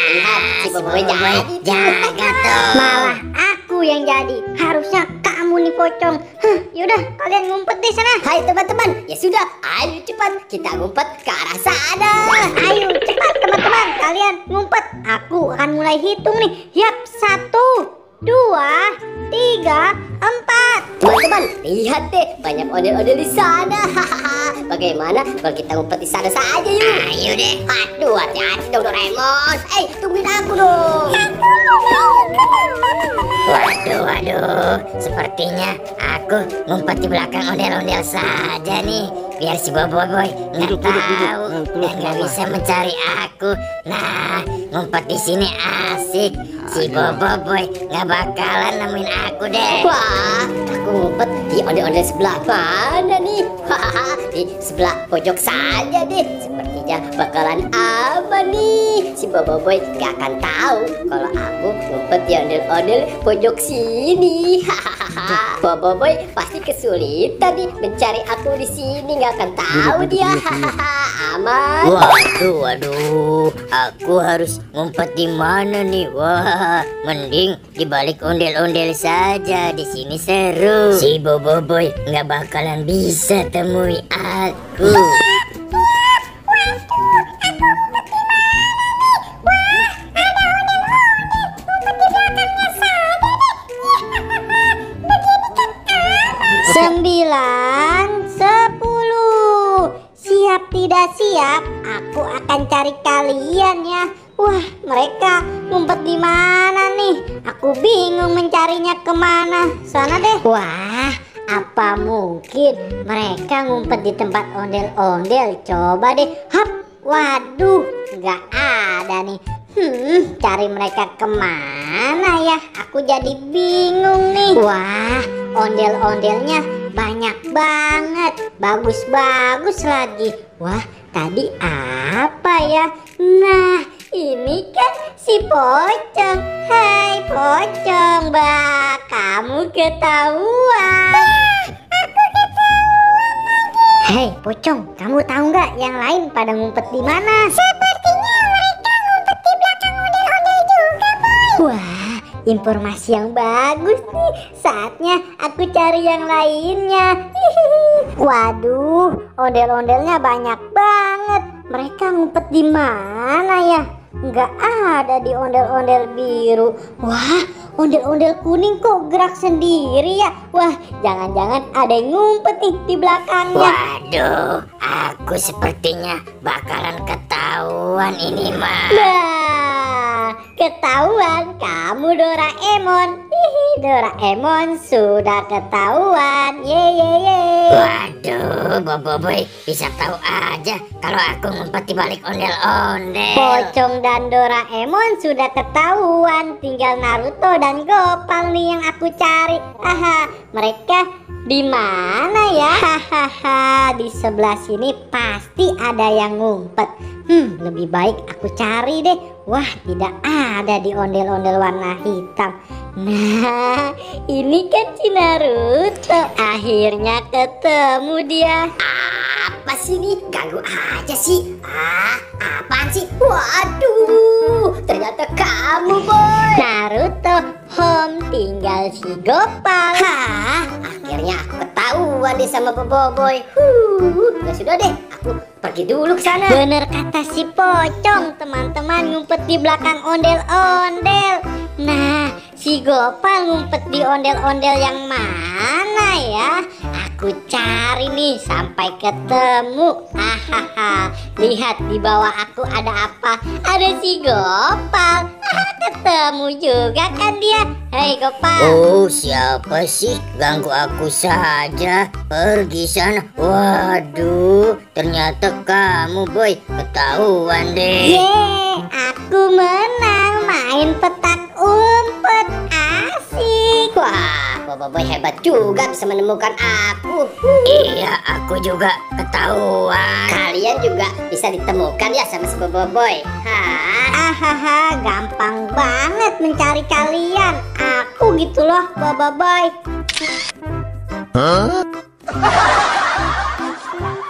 Lihat si Boboiboy jadi jaga tuh. Malah aku yang jadi. Harusnya kamu nih pocong. Yaudah kalian ngumpet di sana. Hai teman-teman, ya sudah, ayo cepat kita ngumpet ke arah sana. Ayo cepat teman-teman, kalian ngumpet. Aku akan mulai hitung nih. Yap, 1, 2, 3, 4. Teman-teman, lihat deh, banyak ondel-ondel di sana. Bagaimana kalau kita ngumpet di sana saja yuk? Ayo deh. Aduh, hati-hati dong Doraemon. Tungguin aku dong. Waduh, sepertinya aku ngumpet di belakang ondel-ondel saja nih. Biar si Boboiboy nggak tahu dan nggak bisa mencari aku. Nah, ngumpet di sini asik. Si Boboiboy nggak bakalan nemuin aku deh. Wah, aku ngumpet di ondel-ondel sebelah mana nih? Di sebelah pojok saja deh. Sepertinya bakalan aman nih. Si Boboiboy nggak akan tahu kalau aku ngumpet di ondel-ondel pojok sini. Boboiboy pasti kesulitan nih mencari aku di sini, nggak akan tahu dia. Aman. Waduh, aku harus ngumpet di mana nih? Wah, mending di balik ondel-ondel saja. Di sini seru. Si Boboiboy nggak bakalan bisa temui aku. Sembilan, 10. Siap tidak siap, aku akan cari kalian ya. Wah, mereka ngumpet di mana nih? Aku bingung mencarinya kemana. Sana deh. Wah, apa mungkin mereka ngumpet di tempat ondel-ondel? Coba deh. Hap. Waduh, nggak ada nih. Cari mereka kemana ya? Aku jadi bingung nih. Wah, ondel-ondelnya banyak banget. Bagus-bagus lagi. Wah, tadi apa ya? Nah, ini kan si Pocong. Hai Pocong, Mbak, kamu ketahuan. Hei Pocong, kamu tahu nggak yang lain pada ngumpet di mana? Sepertinya mereka ngumpet di belakang ondel-ondel juga, Boy. Wah, informasi yang bagus nih. Saatnya aku cari yang lainnya. Waduh, ondel-ondelnya banyak banget. Mereka ngumpet di mana ya? Nggak ada di ondel-ondel biru. Wah, ondel-ondel kuning kok gerak sendiri ya? Wah, jangan-jangan ada yang ngumpet nih di belakangnya. Waduh, aku sepertinya bakalan ketahuan ini mah. Nah, ketahuan kamu Doraemon. Doraemon sudah ketahuan. Ye. Waduh, Boboiboy bisa tahu aja kalau aku ngumpet di balik ondel-ondel. Pocong dan Doraemon sudah ketahuan. Tinggal Naruto dan Gopal nih yang aku cari. Mereka di mana ya? Di sebelah sini pasti ada yang ngumpet. Lebih baik aku cari deh. Wah, tidak ada di ondel-ondel warna hitam. Nah, ini kan si Naruto. Akhirnya ketemu dia. Apa sih nih? Ganggu aja sih. Apaan sih? Waduh, ternyata kamu, Boy. Naruto home, tinggal si Gopal. Akhirnya aku ketahuan deh sama Boboiboy. Ya sudah deh, aku pergi dulu ke sana. Bener kata si Pocong, teman-teman ngumpet di belakang ondel-ondel. Nah, si Gopal ngumpet di ondel-ondel yang mana ya? Aku cari nih sampai ketemu. Lihat di bawah aku ada apa? Ada si Gopal. Ketemu juga kan dia. Hei Gopal. Oh, siapa sih? Ganggu aku saja. Pergi sana. Waduh, ternyata kamu, Boy. Ketahuan deh. Aku menang main petak umpet. Asik. Wah, Boboiboy hebat juga bisa menemukan aku. Iya, aku juga ketahuan. Kalian juga bisa ditemukan ya sama si Boboiboy. Gampang banget mencari kalian. Aku gitu loh, Boboiboy.